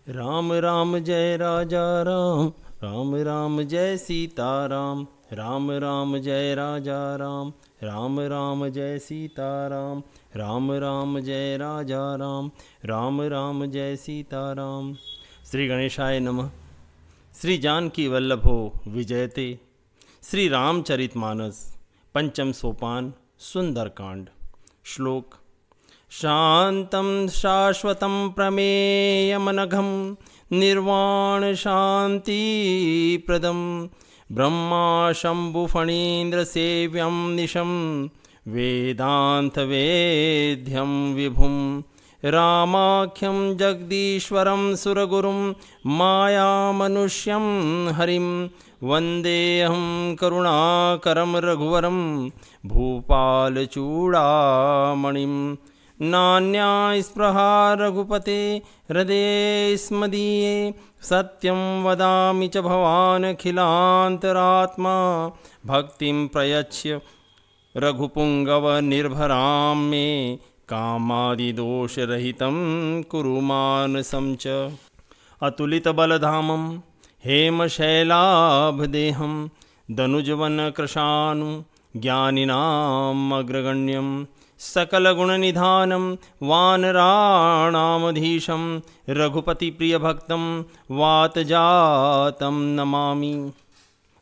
राम राम जय राजा राम, राम राम जय सीताराम, राम राम जय राजा राम, राम राम जय सीताराम, राम राम जय राजा राम, राम राम जय सीताराम। श्री गणेशाय नमः। श्री जानकी वल्लभो विजयते। श्री रामचरितमानस पंचम सोपान सुंदरकांड। श्लोक। शांतं शाश्वतं प्रमेयमनघं निर्वाण शांतिप्रदं ब्रह्मा शंभुफणीन्द्रसेव्यं निशं वेदान्तवेद्यं विभुं रामाख्यं जगदीश्वरं सुरगुरुं मायामनुष्यं हरिं वन्देऽहं करुणाकरं रघुवरं भूपालचूडामणिं। नान्या स्पृहा रघुपते हृदये स्मदीये सत्यं वदामि च भवानखिलान्तरात्मा। भक्तिं प्रयच्छ रघुपुङ्गवनिर्भरां मे कामादिदोषरहितं कुरु मानसं च। अतुलितबलधामं हेमशैलाभदेहं दनुजवनकृशानु ज्ञानिनाम् अग्रगण्यं सकलगुणनिधानं वानराणामधीशं रघुपतिप्रियभक्तं वातजातं नमामि।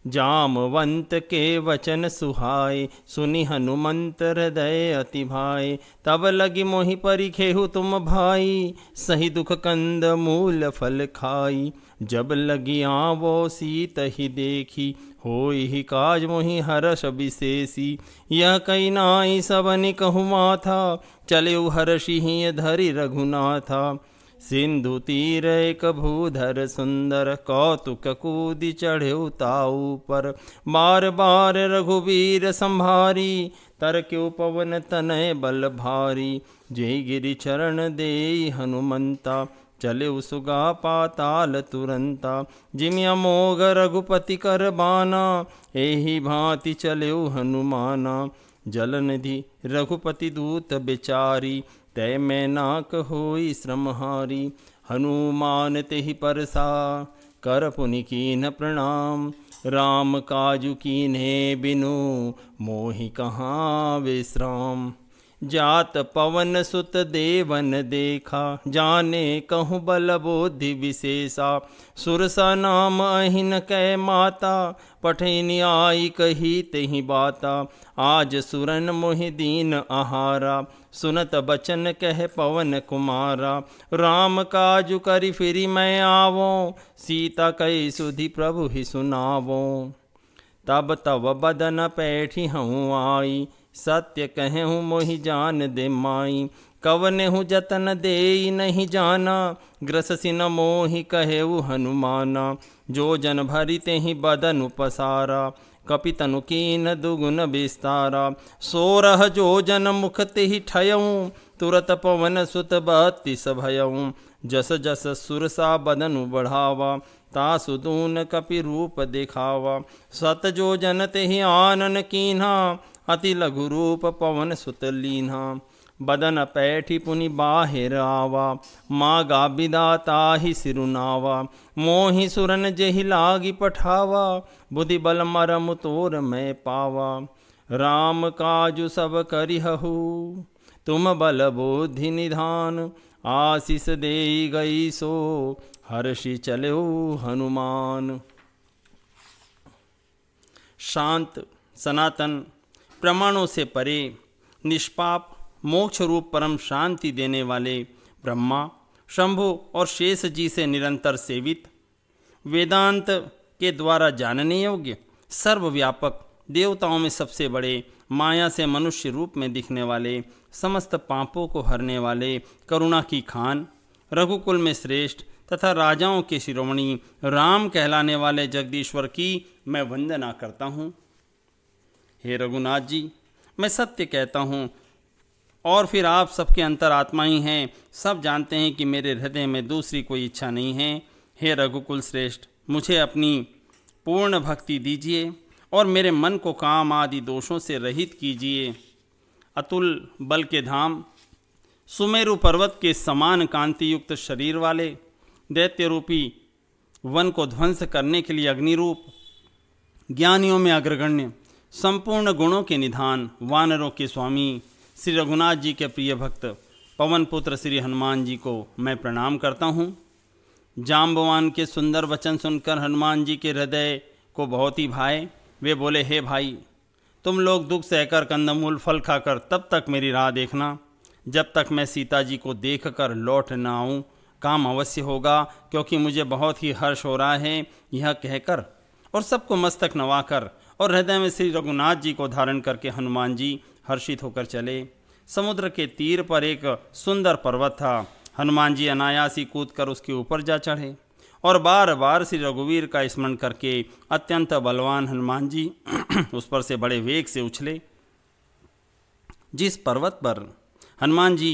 जामवंत के वचन सुहाय सुनि हनुमंत हृदय अति भाई। तब लगी मोहि परिखेहु तुम भाई सही दुख कंद मूल फल खाई। जब लगी आवो सीत ही देखी होई ही काज मोहि हर्ष विशेषी। यह कई नाई सबनि कहु माथा चले हर्षि ही धरि रघुनाथा। सिंधु तीर एक भूधर सुंदर कौतुक कूदि चढ़े ताऊ पर। बार बार रघुवीर संभारी तरक्यो पवन तनय बल भारी। जय गिरि चरण देई हनुमंता चले सुगा पाताल तुरंता। जिमि अमोघ रघुपति कर बाना एहि भांति चले हनुमाना। जलनिधि रघुपति दूत बिचारी तय में नाक होई श्रमहारी। हनुमान तेहि परसा कर पुनि कीन्ह प्रणाम। राम काजु कीन्हे बिनु मोहि कहाँ विश्राम। जात पवन सुत देवन देखा जाने कहूँ बल बुद्धि विशेषा। सुरसा नाम अहिन कै माता पठैनि आई कही तेहि बाता। आज सुरन मोहि दीन आहारा सुनत बचन कह पवन कुमारा। राम काजु करि फिरि मैं आवो सीता कई सुधि प्रभु ही सुनावो। तब तब बदन पैठी हूँ आई सत्य कहूँ मोहि जान दे माई। कवनेहु जतन देई नहीं जाना ग्रससि न मोहि कहेउ हनुमाना। जो जन भरि तेहि बदन पसारा कपितनु कीन दुगुन विस्तारा। 16 जो जन मुख तेहि ठयऊँ तुरत पवन सुत 32 भयऊँ। जस जस सुरसा बदनु बढ़ावा तासु दून कपि रूप दिखावा। 7 जो जन तेहि आनन कीन्हा अति लघु रूप पवन सुत लीन्हा। बदन पैठी पुनि बाहिर आवा मागा बिदाता ही सिरुनावा। मोहि सुरन जेहि लागी पठावा बुद्धि बल मरम तोर मैं पावा। राम काजु सब करिहु तुम बल बुद्धि निधान। आशीष देई गई सो हर्षि चलो हनुमान। शांत सनातन प्रमाणों से परे निष्पाप मोक्ष रूप परम शांति देने वाले ब्रह्मा शंभु और शेष जी से निरंतर सेवित वेदांत के द्वारा जानने योग्य सर्वव्यापक देवताओं में सबसे बड़े माया से मनुष्य रूप में दिखने वाले समस्त पापों को हरने वाले करुणा की खान रघुकुल में श्रेष्ठ तथा राजाओं के शिरोमणि राम कहलाने वाले जगदीश्वर की मैं वंदना करता हूँ। हे रघुनाथ जी, मैं सत्य कहता हूँ और फिर आप सबके अंतरात्मा ही हैं। सब जानते हैं कि मेरे हृदय में दूसरी कोई इच्छा नहीं है। हे रघुकुल श्रेष्ठ, मुझे अपनी पूर्ण भक्ति दीजिए और मेरे मन को काम आदि दोषों से रहित कीजिए। अतुल बल के धाम सुमेरु पर्वत के समान कांति युक्त शरीर वाले दैत्य रूपी वन को ध्वंस करने के लिए अग्नि रूप, ज्ञानियों में अग्रगण्य, संपूर्ण गुणों के निधान, वानरों के स्वामी श्री रघुनाथ जी के प्रिय भक्त पवन पुत्र श्री हनुमान जी को मैं प्रणाम करता हूँ। जाम्बवान के सुंदर वचन सुनकर हनुमान जी के हृदय को बहुत ही भाए। वे बोले, हे भाई, तुम लोग दुख सहकर कंदमूल फल खाकर तब तक मेरी राह देखना जब तक मैं सीता जी को देखकर लौट न आऊँ। काम अवश्य होगा, क्योंकि मुझे बहुत ही हर्ष हो रहा है। यह कहकर और सबको मस्तक नवाकर और हृदय में श्री रघुनाथ जी को धारण करके हनुमान जी हर्षित होकर चले। समुद्र के तीर पर एक सुंदर पर्वत था। हनुमान जी अनायास ही कूदकर उसके ऊपर जा चढ़े और बार बार श्री रघुवीर का स्मरण करके अत्यंत बलवान हनुमान जी उस पर से बड़े वेग से उछले। जिस पर्वत पर हनुमान जी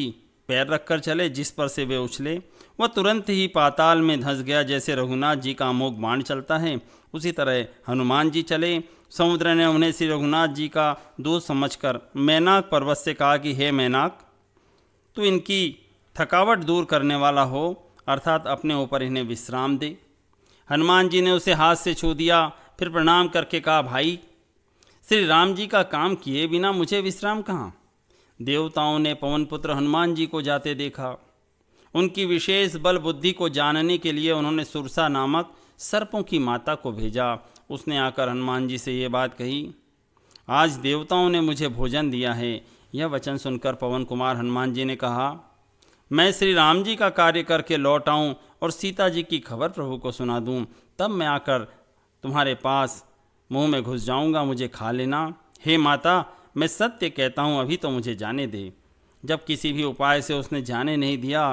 पैर रखकर चले, जिस पर से वे उछले, वह तुरंत ही पाताल में धंस गया। जैसे रघुनाथ जी का अमोघ बाण चलता है, उसी तरह हनुमान जी चले। समुद्र ने उन्हें श्री रघुनाथ जी का दूत समझकर मैनाक पर्वत से कहा कि हे मैनाक, तू इनकी थकावट दूर करने वाला हो, अर्थात अपने ऊपर इन्हें विश्राम दे। हनुमान जी ने उसे हाथ से छू दिया, फिर प्रणाम करके कहा, भाई, श्री राम जी का काम किए बिना मुझे विश्राम कहाँ। देवताओं ने पवन पुत्र हनुमान जी को जाते देखा। उनकी विशेष बल बुद्धि को जानने के लिए उन्होंने सुरसा नामक सर्पों की माता को भेजा। उसने आकर हनुमान जी से ये बात कही, आज देवताओं ने मुझे भोजन दिया है। यह वचन सुनकर पवन कुमार हनुमान जी ने कहा, मैं श्री राम जी का कार्य करके लौट आऊँ और सीता जी की खबर प्रभु को सुना दूँ, तब मैं आकर तुम्हारे पास मुंह में घुस जाऊँगा, मुझे खा लेना। हे माता, मैं सत्य कहता हूँ, अभी तो मुझे जाने दे। जब किसी भी उपाय से उसने जाने नहीं दिया,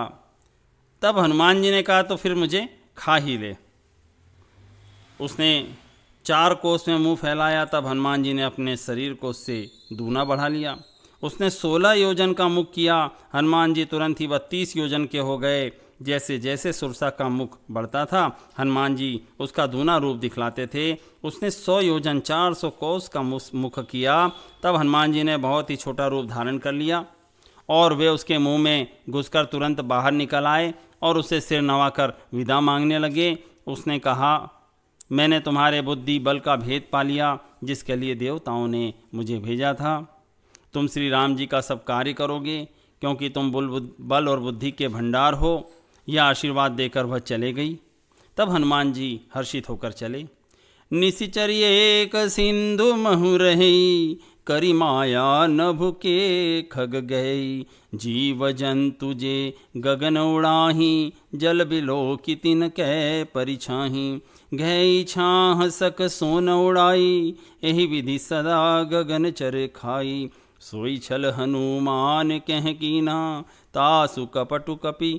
तब हनुमान जी ने कहा, तो फिर मुझे खा ही ले। उसने 4 कोस में मुंह फैलाया, तब हनुमान जी ने अपने शरीर को उससे दूना बढ़ा लिया। उसने 16 योजन का मुख किया। हनुमान जी तुरंत ही 32 योजन के हो गए। जैसे जैसे सुरसा का मुख बढ़ता था, हनुमान जी उसका दूना रूप दिखलाते थे। उसने 100 योजन 400 कोस का मुख किया, तब हनुमान जी ने बहुत ही छोटा रूप धारण कर लिया और वे उसके मुंह में घुसकर तुरंत बाहर निकल आए और उसे सिर नवाकर विदा मांगने लगे। उसने कहा, मैंने तुम्हारे बुद्धि बल का भेद पा लिया, जिसके लिए देवताओं ने मुझे भेजा था। तुम श्री राम जी का सब कार्य करोगे, क्योंकि तुम बल और बुद्धि के भंडार हो। यह आशीर्वाद देकर वह चले गई। तब हनुमान जी हर्षित होकर चले। निशिचर एक सिंधु महु रही, करी माया नभु के खग गई। जीव जंतु जे गगन उड़ाही, जल बिलो की तिन कै परिछाही। गई छाह सक सोन उड़ाई, एहि विधि सदा गगन चर खाई। सोई छल हनुमान कह कीन्हा, तासु कपटु कपि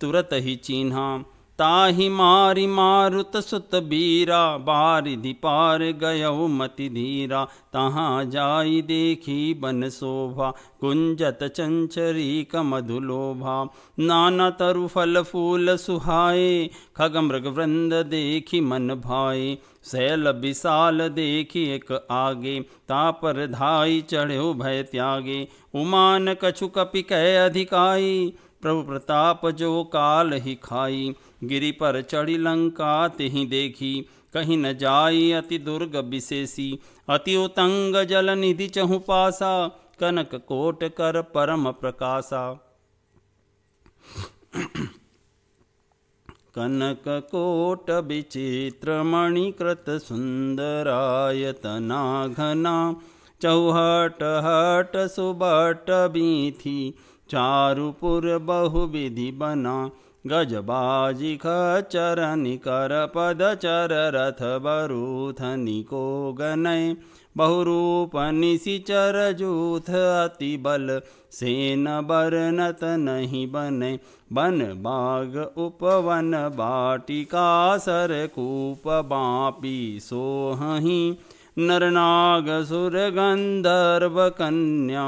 तुरत ही चीन्हा। ताहि मारि मारुत सुत बीरा, बारिधि पार गयौ मति धीरा। तहाँ जाई देखी बन शोभा, कुंजत चंचरी कमधुलोभा। नाना तरु फल फूल सुहाए, खग मृग वृंद देखी मन भाए। शैल विशाल देखी एक आगे, तापर धाई चढ़ो भय त्यागे। उमान कछु कपि कै अधिकाई, प्रभु प्रताप जो काल ही खाई। गिरि पर चढ़ी लंका तिहि देखी, कहीं न जाई अति दुर्ग विशेषी। अति उतंग जल निधि चहु पासा, कनक कोट कर परम प्रकाशा। कनक कोट विचित्र मणिकृत सुंदरायतना घना। चौहट हट सुबट बीथी, चारुपुर बहुविधि बना। गजबाजी खचर निकर पद चर रथ बरूथनि को गनय। बहुरूप निशिचर जूथ अति बल, सेन बरनत नहीं बने। बन बाग उपवन बाटिका, सरकूप बापी सोहहि। नरनाग सुर गंधर्व कन्या,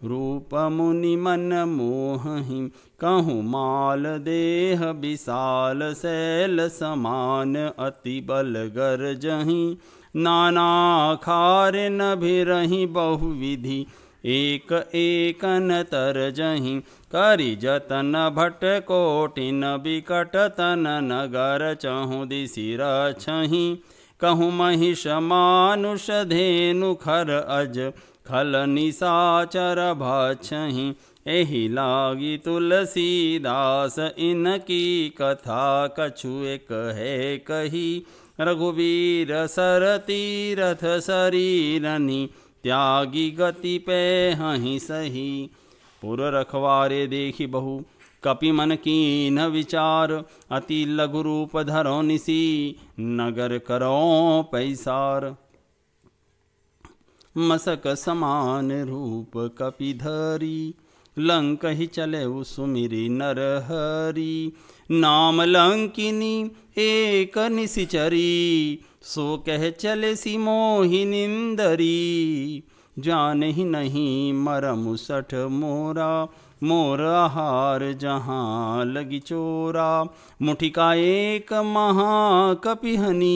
रूप मुनि मन मोहहि। कहूँ माल देह विशाल, शैल समान अति बल गरजहि। नाना खार नभिरहि बहुविधि, एक एक न तरजहि, करि जतन भट कोटिन बिकट तन नगर चहु दिसि रछहि। कहूँ महिष मानुष धेनु खर अज, खल निशाचर भक्षहि। एहि लागी तुलसीदास इनकी कथा, कछुए कहे कही। रघुवीर सर तीरथ शरीरनि, त्यागी गति पे हहि सही। पुर रखवारे देखी बहु, कपि मन कीन विचार। अति लघु रूप धरो निसी, नगर करो पैसार। मसक समान रूप कपि धरी, लंक ही चले सुमिरी नर हरि। नाम लंकिनी एक निशिचरी, सो कह चले सी मोहि निंदरी। जान ही नहीं मरम सठ मोरा, मोर आहार जहाँ लगी चोरा। मुठिका एक महाकपिहनी,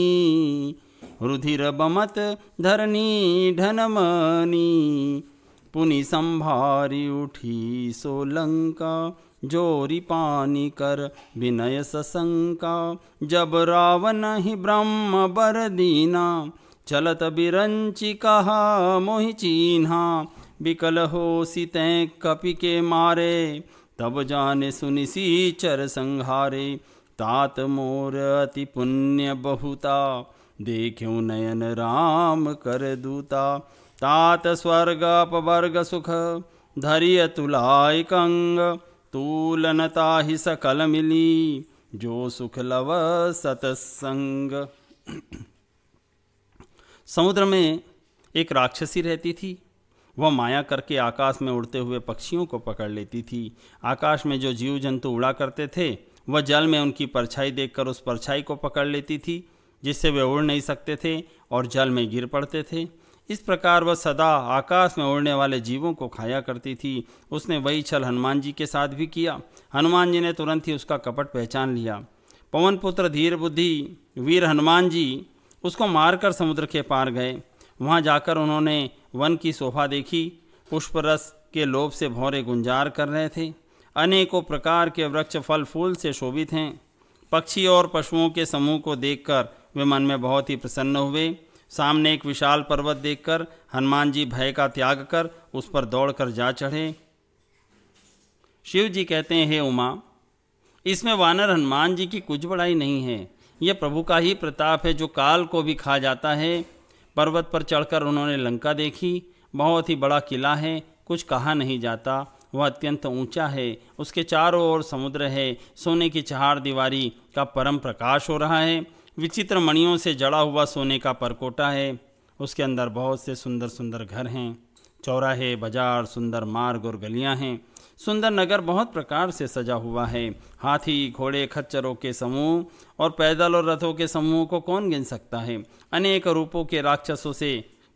रुधिर बमत धरनी ढनमनी। पुनि संभारी उठी सो लंका, जोरी पानी कर विनय सशंका। जब रावण ही ब्रह्म बर दीना, चलत बिरंचि कहा मोहि चीन्हा। बिकल हो सीतें कपि के मारे, तब जाने सुनिसी चर संहारे। तात मोर अति पुण्य बहुता, देख्यो नयन राम कर दूता। तात स्वर्ग अपवर्ग सुख, धरिय तुलाय कंग। तूलनता ही सकल मिली, जो सुख लव सतसंग। समुद्र में एक राक्षसी रहती थी। वह माया करके आकाश में उड़ते हुए पक्षियों को पकड़ लेती थी। आकाश में जो जीव जंतु उड़ा करते थे, वह जल में उनकी परछाई देखकर उस परछाई को पकड़ लेती थी, जिससे वे उड़ नहीं सकते थे और जल में गिर पड़ते थे। इस प्रकार वह सदा आकाश में उड़ने वाले जीवों को खाया करती थी। उसने वही छल हनुमान जी के साथ भी किया। हनुमान जी ने तुरंत ही उसका कपट पहचान लिया। पवन पुत्र धीर बुद्धि वीर हनुमान जी उसको मारकर समुद्र के पार गए। वहाँ जाकर उन्होंने वन की शोभा देखी। पुष्प रस के लोभ से भौरे गुंजार कर रहे थे। अनेकों प्रकार के वृक्ष फल फूल से शोभित हैं। पक्षी और पशुओं के समूह को देखकर वे मन में बहुत ही प्रसन्न हुए। सामने एक विशाल पर्वत देखकर हनुमान जी भय का त्याग कर उस पर दौड़कर जा चढ़े। शिव जी कहते हैं, हे उमा, इसमें वानर हनुमान जी की कुछ बड़ाई नहीं है। यह प्रभु का ही प्रताप है जो काल को भी खा जाता है। पर्वत पर चढ़कर उन्होंने लंका देखी। बहुत ही बड़ा किला है, कुछ कहा नहीं जाता। वह अत्यंत ऊंचा है। उसके चारों ओर समुद्र है। सोने की चहार दीवारी का परम प्रकाश हो रहा है। विचित्र मणियों से जड़ा हुआ सोने का परकोटा है। उसके अंदर बहुत से सुंदर सुंदर घर हैं। चौराहे, बाजार, सुंदर मार्ग और गलियां हैं। सुंदर नगर बहुत प्रकार से सजा हुआ है। हाथी, घोड़े, खच्चरों के समूह और पैदल और रथों के समूह को कौन गिन सकता है। अनेक रूपों के राक्षसों से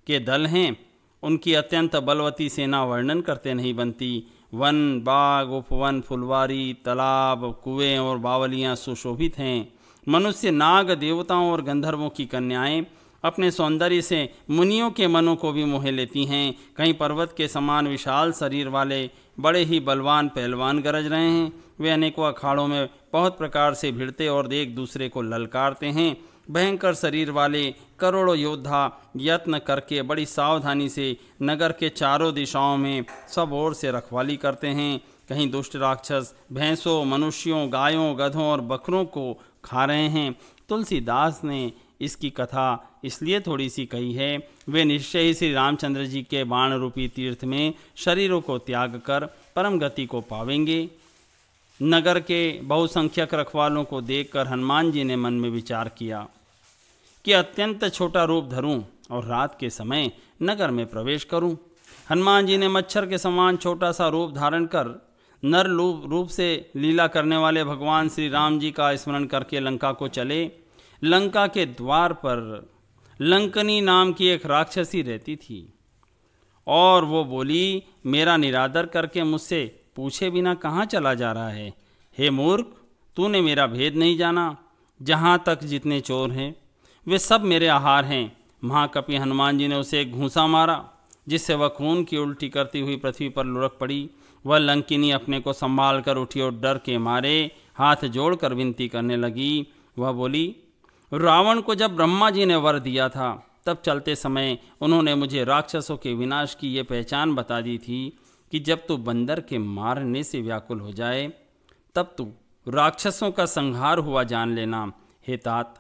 के दल हैं। उनकी अत्यंत बलवती सेना वर्णन करते नहीं बनती। वन, बाग, उपवन, फुलवारी, तालाब, कुएं और बावलियां सुशोभित हैं। मनुष्य, नाग, देवताओं और गंधर्वों की कन्याएं अपने सौंदर्य से मुनियों के मनों को भी मोह लेती हैं। कहीं पर्वत के समान विशाल शरीर वाले बड़े ही बलवान पहलवान गरज रहे हैं। वे अनेकों अखाड़ों में बहुत प्रकार से भिड़ते और एक दूसरे को ललकारते हैं। भयंकर शरीर वाले करोड़ों योद्धा यत्न करके बड़ी सावधानी से नगर के चारों दिशाओं में सब ओर से रखवाली करते हैं। कहीं दुष्ट राक्षस भैंसों, मनुष्यों, गायों, गधों और बकरों को खा रहे हैं। तुलसीदास ने इसकी कथा इसलिए थोड़ी सी कही है। वे निश्चय ही श्री रामचंद्र जी के बाण रूपी तीर्थ में शरीरों को त्याग कर परम गति को पावेंगे। नगर के बहुसंख्यक रखवालों को देखकर हनुमान जी ने मन में विचार किया कि अत्यंत छोटा रूप धरूं और रात के समय नगर में प्रवेश करूं। हनुमान जी ने मच्छर के समान छोटा सा रूप धारण कर नर रूप से लीला करने वाले भगवान श्री राम जी का स्मरण करके लंका को चले। लंका के द्वार पर लंकनी नाम की एक राक्षसी रहती थी और वो बोली, मेरा निरादर करके मुझसे पूछे बिना कहाँ चला जा रहा है। हे मूर्ख, तूने मेरा भेद नहीं जाना। जहाँ तक जितने चोर हैं वे सब मेरे आहार हैं। महाकपि हनुमान जी ने उसे एक घूंसा मारा। जिससे वह खून की उल्टी करती हुई पृथ्वी पर लुढ़क पड़ी। वह लंकिनी अपने को संभाल कर उठी और डर के मारे हाथ जोड़कर विनती करने लगी। वह बोली, रावण को जब ब्रह्मा जी ने वर दिया था तब चलते समय उन्होंने मुझे राक्षसों के विनाश की ये पहचान बता दी थी कि जब तू बंदर के मारने से व्याकुल हो जाए तब तू राक्षसों का संहार हुआ जान लेना। हे तात,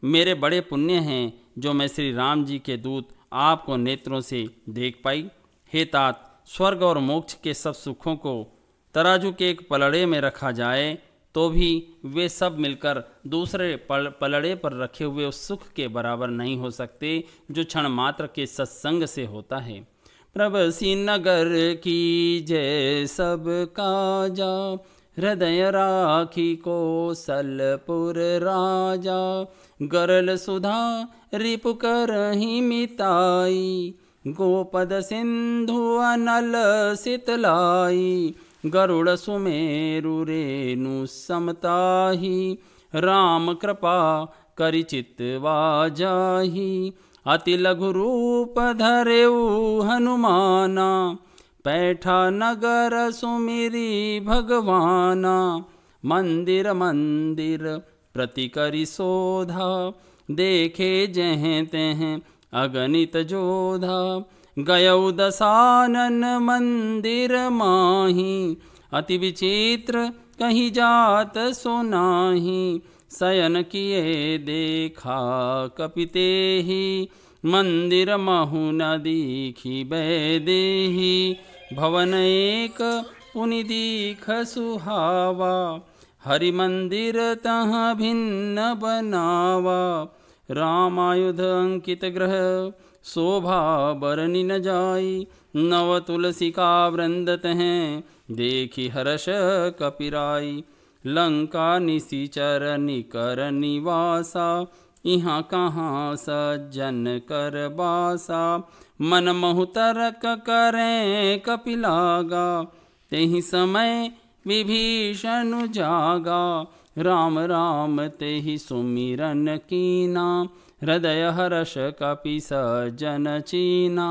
मेरे बड़े पुण्य हैं जो मैं श्री राम जी के दूत आपको नेत्रों से देख पाई। हे तात, स्वर्ग और मोक्ष के सब सुखों को तराजू के एक पलड़े में रखा जाए तो भी वे सब मिलकर दूसरे पलड़े पर रखे हुए उस सुख के बराबर नहीं हो सकते जो क्षण मात्र के सत्संग से होता है। प्रभसी नगर की जय सब काजा, हृदय राखी कौशलपुर राजा। गरल सुधा रिपु करहि मिताई, गोपद सिंधु अनल सितलाई। गरुड़ सुमेरु रेणु समताही, राम कृपा करि चित्वा जाही। अति लघु रूप धरेऊ हनुमाना, पैठा नगर सुमिरी भगवाना। मंदिर मंदिर प्रति करि शोधा, देखे जहें तेहें अगणित जोधा। गयौ दसानन मंदिर माही, अति विचित्र कहीं जात सुनाही। शयन किए देखा कपिते ही, मंदिर महु न दीखी बैदेही। भवन एक पुनि दीख सुहावा, हरि मंदिर तहाँ भिन्न बनावा। रामायुध अंकित ग्रह शोभा बरनी न जाई, नव तुलसी का वृंदत हैं देखी हर्ष कपिराई। लंका निशिचर निकर निवासा, यहाँ कहाँ सज्जन कर बासा। मन महु तर्क करें कपिलागा, तेहि समय विभीषण जागा। राम राम तेहि सुमिरन कीना, हृदय हर्ष कपि सज्जन चीना।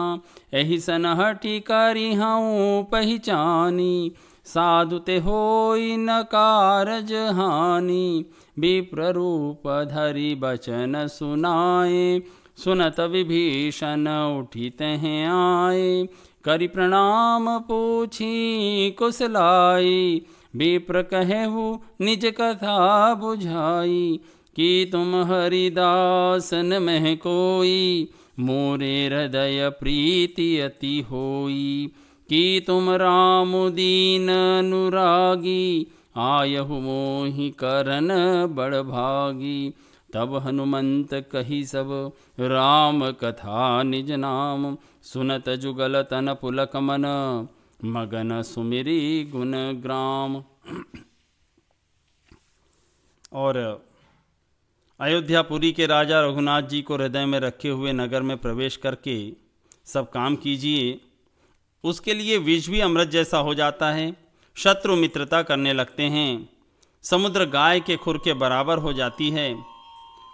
एहि सन हठि करि हऊँ पहचानी, साधु ते होई न कारज हानि। विप्र रूप धरि बचन सुनाए, सुनत विभीषण उठि तेहें आए। करि प्रणाम पूछी कुशलाई, विप्र कहेहु निज कथा बुझाई। कि तुम हरिदास न मह कोई, मोरे हृदय प्रीति अति होई। कि तुम राम दीन अनुरागी, आयहु मोहि करन बड़ भागी। तब हनुमंत कही सब राम कथा निज नाम, सुनत जुगल तन पुलक मन, मगन सुमिरी गुण ग्राम। और अयोध्यापुरी के राजा रघुनाथ जी को हृदय में रखे हुए नगर में प्रवेश करके सब काम कीजिए। उसके लिए विष भी अमृत जैसा हो जाता है, शत्रु मित्रता करने लगते हैं, समुद्र गाय के खुर के बराबर हो जाती है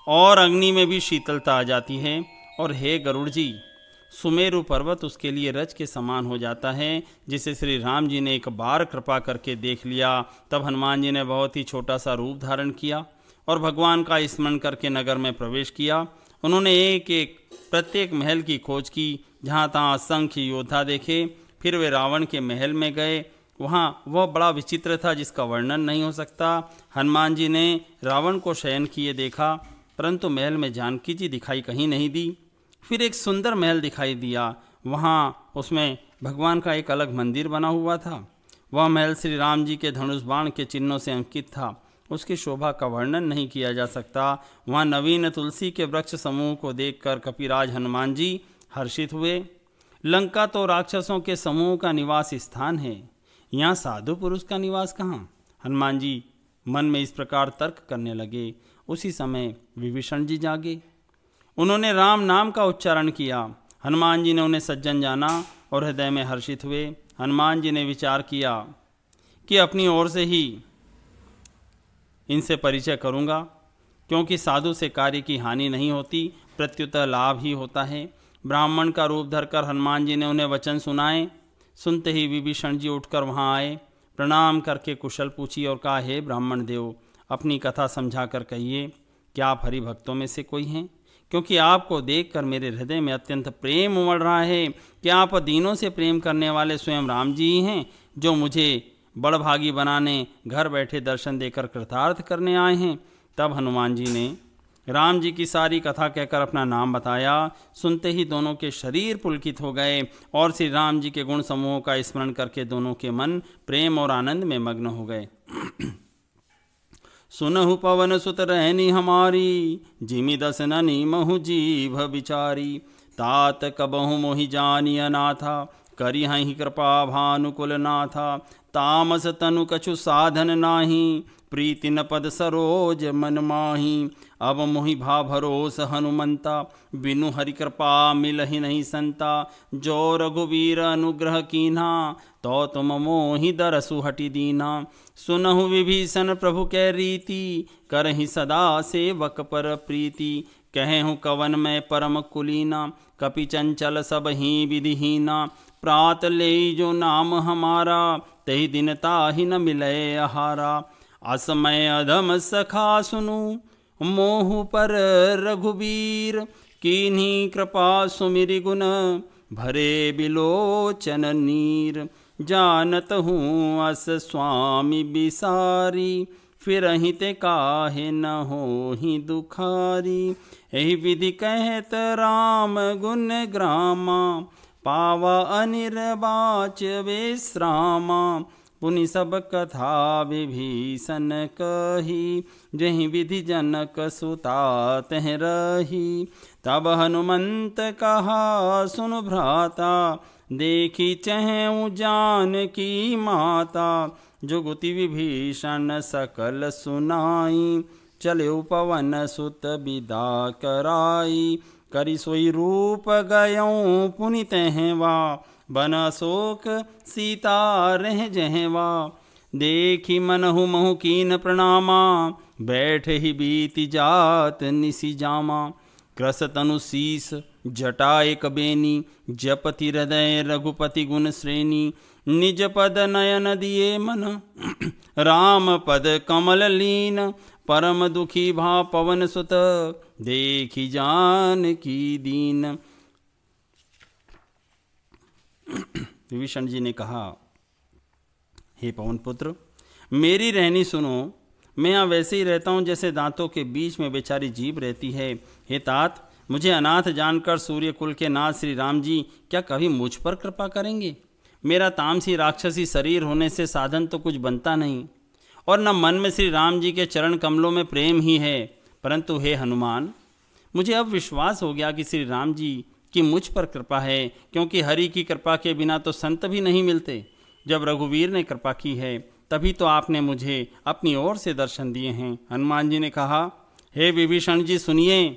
और अग्नि में भी शीतलता आ जाती है। और हे गरुड़ जी, सुमेरु पर्वत उसके लिए रज के समान हो जाता है, जिसे श्री राम जी ने एक बार कृपा करके देख लिया। तब हनुमान जी ने बहुत ही छोटा सा रूप धारण किया और भगवान का स्मरण करके नगर में प्रवेश किया। उन्होंने एक एक प्रत्येक महल की खोज की, जहाँ तहाँ असंख्य योद्धा देखे। फिर वे रावण के महल में गए। वहाँ वह बड़ा विचित्र था जिसका वर्णन नहीं हो सकता। हनुमान जी ने रावण को शयन किए देखा, परंतु महल में जानकी जी दिखाई कहीं नहीं दी। फिर एक सुंदर महल दिखाई दिया, वहाँ उसमें भगवान का एक अलग मंदिर बना हुआ था। वह महल श्री राम जी के धनुष बाण के चिन्हों से अंकित था। उसकी शोभा का वर्णन नहीं किया जा सकता। वहाँ नवीन तुलसी के वृक्ष समूह को देखकर कपिराज हनुमान जी हर्षित हुए। लंका तो राक्षसों के समूह का निवास स्थान है, यहाँ साधु पुरुष का निवास कहाँ? हनुमान जी मन में इस प्रकार तर्क करने लगे। उसी समय विभीषण जी जागे। उन्होंने राम नाम का उच्चारण किया। हनुमान जी ने उन्हें सज्जन जाना और हृदय में हर्षित हुए। हनुमान जी ने विचार किया कि अपनी ओर से ही इनसे परिचय करूंगा, क्योंकि साधु से कार्य की हानि नहीं होती, प्रत्युत लाभ ही होता है। ब्राह्मण का रूप धरकर हनुमान जी ने उन्हें वचन सुनाए। सुनते ही विभीषण जी उठकर वहां आए, प्रणाम करके कुशल पूछी और कहा, हे ब्राह्मण देव, अपनी कथा समझा कर कहिए, क्या आप हरि भक्तों में से कोई हैं? क्योंकि आपको देखकर मेरे हृदय में अत्यंत प्रेम उमड़ रहा है। क्या आप दीनों से प्रेम करने वाले स्वयं राम जी ही हैं, जो मुझे बड़भागी बनाने घर बैठे दर्शन देकर कृतार्थ करने आए हैं? तब हनुमान जी ने राम जी की सारी कथा कहकर अपना नाम बताया। सुनते ही दोनों के शरीर पुलकित हो गए और श्री राम जी के गुण समूहों का स्मरण करके दोनों के मन प्रेम और आनंद में मग्न हो गए। सुनहु पवन सुत रहनी हमारी, जिमि दस ननी महु जीभ बिचारी। तात कबहु मोहि जानी अनाथा, करी हहि कृपा भानुकुल नाथा। तामस तनु कछु साधन नाही, प्रीति न पद सरोज मन माही। अब मोहि भा भरोस हनुमंता, बिनु हरि कृपा मिलहि नहीं संता। जो रघुवीर अनुग्रह कीन्हा, तो तुम मोहि दरसु हटि दीना। सुनहु विभीषण प्रभु कै रीति, करहि सदा सेवक पर प्रीति। कहूँ कवन में परम कुलीना, कपि चंचल सब ही विधिहीना। प्रात ले जो नाम हमारा, तहि दिन ताहि न मिले आहारा। असमय अधम सखा सुनु, मोहु पर रघुबीर। कीन्ही कृपा सुमिरि गुण, भरे बिलोचन नीर। जानत हूँ अस स्वामी बिसारी, फिरहि ते काहे न होहि दुखारी। एहि विधि कहत राम गुण ग्रामा, पावा अनिर्वाच विश्रामा। पुनि सब कथा विभीषण कही, जहि विधि जनक सुता तह रही। तब हनुमंत कहा सुन भ्राता, देखी चहु जानकी माता। जुगुति विभीषण सकल सुनाई, चले पवन सुत विदा कराई। करि सोई रूप गयऊँ पुनि तहवा, बन अशोक सीता रह जहवा। देखी मनहु महु कीन प्रणामा, बैठ ही बीति जात निसि जामा। कृस तनु शीस जटा एक बेनी, जपति हृदय रघुपति गुण श्रेणी। निज पद नयन दिए मन, राम पद कमल लीन। परम दुखी भा पवन सुत, देखी जान की दीन। विभीषण जी ने कहा, हे पवन पुत्र, मेरी रहनी सुनो। मैं यहाँ वैसे ही रहता हूँ जैसे दांतों के बीच में बेचारी जीभ रहती है। हे तात, मुझे अनाथ जानकर सूर्य कुल के नाथ श्री राम जी क्या कभी मुझ पर कृपा करेंगे? मेरा तामसी राक्षसी शरीर होने से साधन तो कुछ बनता नहीं, और न मन में श्री राम जी के चरण कमलों में प्रेम ही है। परंतु हे हनुमान, मुझे अब विश्वास हो गया कि श्री राम जी की मुझ पर कृपा है, क्योंकि हरि की कृपा के बिना तो संत भी नहीं मिलते। जब रघुवीर ने कृपा की है, तभी तो आपने मुझे अपनी ओर से दर्शन दिए हैं। हनुमान जी ने कहा, हे विभीषण जी सुनिए,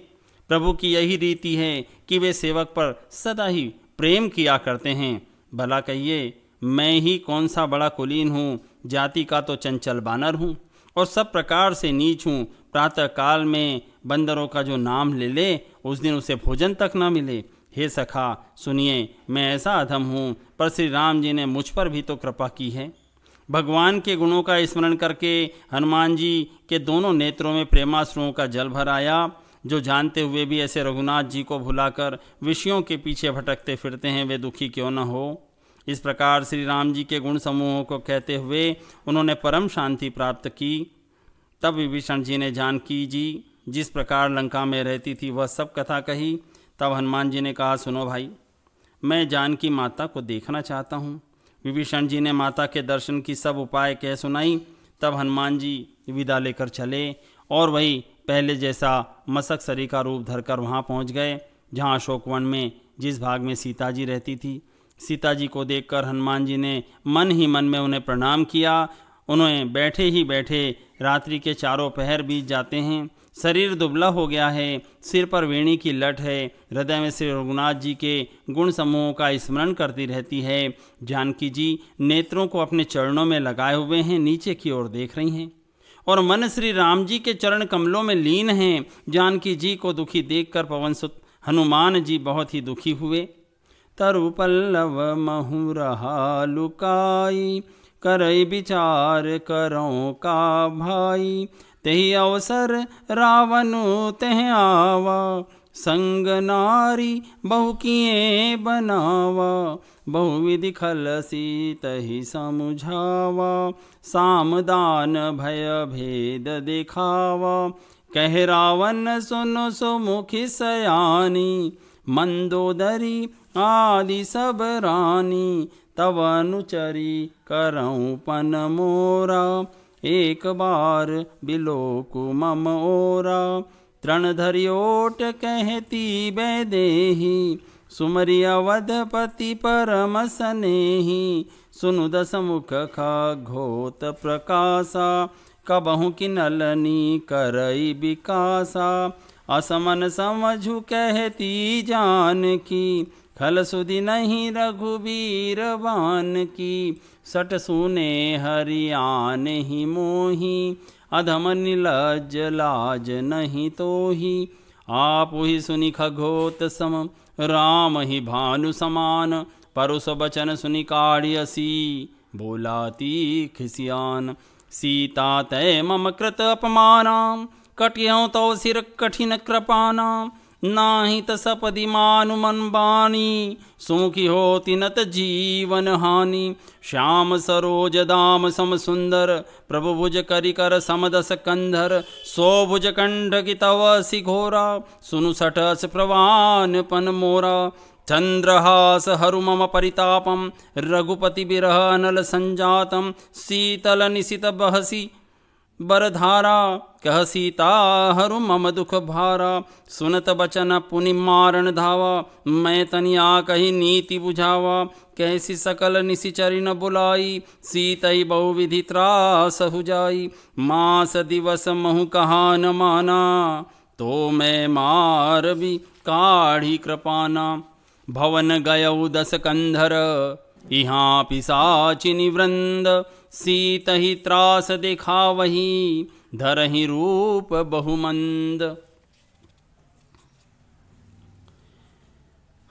प्रभु की यही रीति है कि वे सेवक पर सदा ही प्रेम किया करते हैं। भला कहिए, मैं ही कौन सा बड़ा कुलीन हूँ? जाति का तो चंचल बानर हूँ और सब प्रकार से नीच हूँ। प्रातः काल में बंदरों का जो नाम ले ले, उस दिन उसे भोजन तक न मिले। हे सखा सुनिए, मैं ऐसा अधम हूँ, पर श्री राम जी ने मुझ पर भी तो कृपा की है। भगवान के गुणों का स्मरण करके हनुमान जी के दोनों नेत्रों में प्रेमाश्रुओं का जल भर आया। जो जानते हुए भी ऐसे रघुनाथ जी को भुलाकर विषयों के पीछे भटकते फिरते हैं, वे दुखी क्यों न हो। इस प्रकार श्री राम जी के गुण समूहों को कहते हुए उन्होंने परम शांति प्राप्त की। तब विभीषण जी ने जानकी जी जिस प्रकार लंका में रहती थी वह सब कथा कही। तब हनुमान जी ने कहा, सुनो भाई, मैं जानकी माता को देखना चाहता हूँ। विभीषण जी ने माता के दर्शन की सब उपाय कह सुनाई। तब हनुमान जी विदा लेकर चले और वही पहले जैसा मसक सरी का रूप धरकर वहाँ पहुँच गए जहाँ अशोकवन में जिस भाग में सीता जी रहती थी। सीता जी को देखकर हनुमान जी ने मन ही मन में उन्हें प्रणाम किया। उन्हें बैठे ही बैठे रात्रि के चारों पहर बीत जाते हैं। शरीर दुबला हो गया है, सिर पर वेणी की लट है, हृदय में श्री रघुनाथ जी के गुण समूहों का स्मरण करती रहती है। जानकी जी नेत्रों को अपने चरणों में लगाए हुए हैं, नीचे की ओर देख रही हैं और मन श्री राम जी के चरण कमलों में लीन हैं। जानकी जी को दुखी देखकर पवन सुत हनुमान जी बहुत ही दुखी हुए। तरु पल्लव महु रहा लुकाई, करई विचार करों का भाई। तेहि अवसर रावनु तेह आवा, संग नारी बहु किए बनावा। बहुविधि खलसी तहि समुझावा, सामदान भय भेद दिखावा। कह रावण सुनो सुमुखि सयानी, मंदोदरी आदि सब रानी। तब अनुचरी करऊं पन मोरा, एक बार बिलोकु मम ओरा। तृण धरि ओट कहती वैदेही, सुमरि अवधपति परम सनेही। सुनु दस मुख खगोत प्रकाशा, कबहु किनलनी करई विकासा। असमन समझु कहती जानकी, खल सुधि नहीं रघुबीर बान की। सट सुने हरियान ही मोही, अधम निलज लाज नहीं तोही। आप ही सुनि खगोत सम, राम ही भानु समान। परुष बचन सुनि काढ़ियसी, बोलाती खिसियान। सीता तय मम कृत अपमानां, कटियौ तव सिर कठिन कृपानां। नाही त सपदि मानु मन बानी, सुमुखी होति नत जीवन हानि। श्याम सरोज दाम सम सुंदर, प्रभु भुज करि कर समदस कंधर। सो भुज कंडकी तव सिघोरा, सुनु सटस प्रवान पन मोरा। चंद्रहास हरु मम परितापम, रघुपति बिरह अनल संजातम। शीतल निशित बहसी बरधारा, कह सीता हरु मम दुख भारा। सुनत बचन पुनि मारण धावा, मैं तनिया कही नीति बुझावा। कैसी सकल निशिचरि न बुलाई, सीतई बहुविधि त्रास हुजाई। मास दिवस महु कहा न माना, तो मैं मार भी काढ़ी कृपाना। भवन गयऊ दस कंधर, यहाँ पिशाचिनी वृंद। सीत ही त्रास दिखावही, धरहि रूप बहुमंद।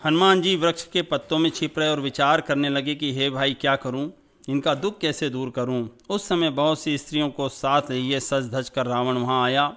हनुमान जी वृक्ष के पत्तों में छिप रहे और विचार करने लगे कि हे भाई क्या करूं, इनका दुख कैसे दूर करूं। उस समय बहुत सी स्त्रियों को साथ लिए सज धज कर रावण वहां आया।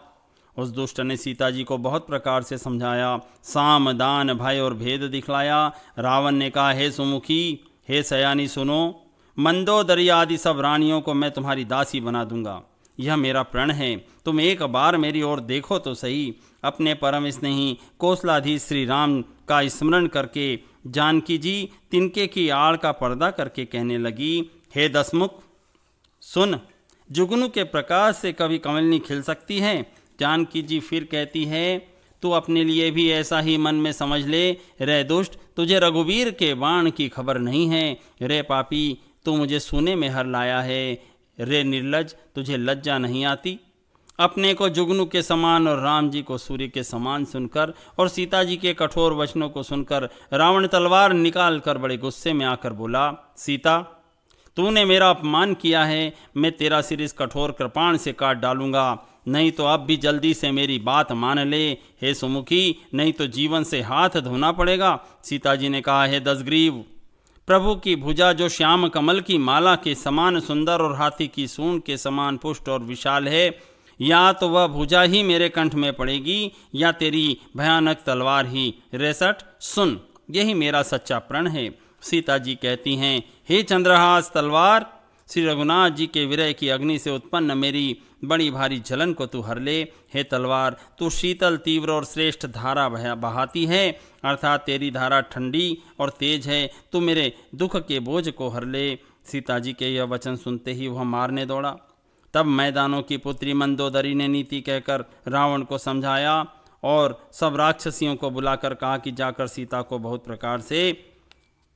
उस दुष्ट ने सीता जी को बहुत प्रकार से समझाया, साम दान भय और भेद दिखलाया। रावण ने कहा, हे सुमुखी, हे सयानी सुनो, मंदोदरी आदि सब रानियों को मैं तुम्हारी दासी बना दूंगा। यह मेरा प्रण है, तुम एक बार मेरी ओर देखो तो सही। अपने परम स्नेही कौशलाधीश श्री राम का स्मरण करके जानकी जी तिनके की आड़ का पर्दा करके कहने लगी, हे दसमुख सुन, जुगनू के प्रकाश से कभी कमलनी खिल सकती है। जानकी जी फिर कहती है, तू अपने लिए भी ऐसा ही मन में समझ ले। रे दुष्ट, तुझे रघुवीर के बाण की खबर नहीं है। रे पापी, तू मुझे सोने में हर लाया है। रे निर्लज, तुझे लज्जा नहीं आती। अपने को जुगनू के समान और राम जी को सूर्य के समान सुनकर और सीता जी के कठोर वचनों को सुनकर रावण तलवार निकाल कर बड़े गुस्से में आकर बोला, सीता, तूने मेरा अपमान किया है, मैं तेरा सिर इस कठोर कृपाण से काट डालूंगा। नहीं तो अब भी जल्दी से मेरी बात मान ले। हे सुमुखी, नहीं तो जीवन से हाथ धोना पड़ेगा। सीता जी ने कहा, हे दसग्रीव, प्रभु की भुजा जो श्याम कमल की माला के समान सुंदर और हाथी की सूंड के समान पुष्ट और विशाल है, या तो वह भुजा ही मेरे कंठ में पड़ेगी या तेरी भयानक तलवार ही। रेसठ सुन, यही मेरा सच्चा प्रण है। सीता जी कहती हैं, हे चंद्रहास तलवार, श्री रघुनाथ जी के विरह की अग्नि से उत्पन्न मेरी बड़ी भारी जलन को तू हर ले। हे तलवार, तू शीतल तीव्र और श्रेष्ठ धारा बहाती है, अर्थात तेरी धारा ठंडी और तेज है। तू मेरे दुख के बोझ को हर ले। सीता जी के यह वचन सुनते ही वह मारने दौड़ा। तब मैदानों की पुत्री मंदोदरी ने नीति कहकर रावण को समझाया और सब राक्षसियों को बुलाकर कहा कि जाकर सीता को बहुत प्रकार से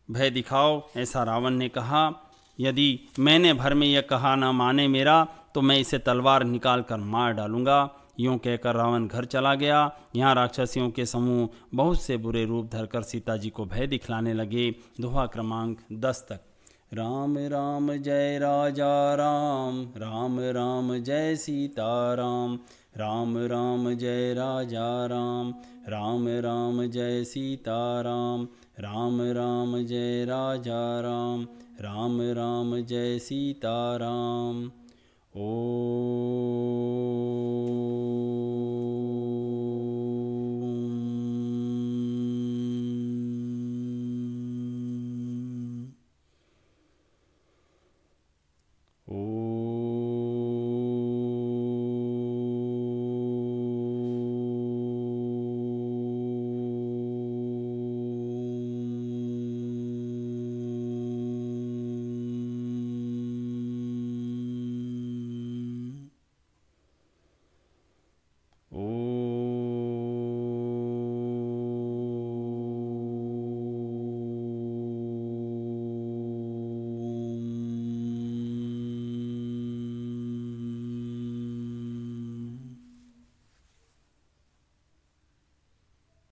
भय दिखाओ। ऐसा रावण ने कहा, यदि मैंने भर में यह कहा न माने मेरा, तो मैं इसे तलवार निकाल कर मार डालूंगा। यूं कहकर रावण घर चला गया। यहाँ राक्षसियों के समूह बहुत से बुरे रूप धरकर सीता जी को भय दिखलाने लगे। दोहा क्रमांक 10 तक। राम राम जय राजा राम, राम राम जय सीता राम, राम राम जय राजा राम, राम राम जय सीता राम, राम राम जय राजा राम, राम राम जय सीता राम। ओ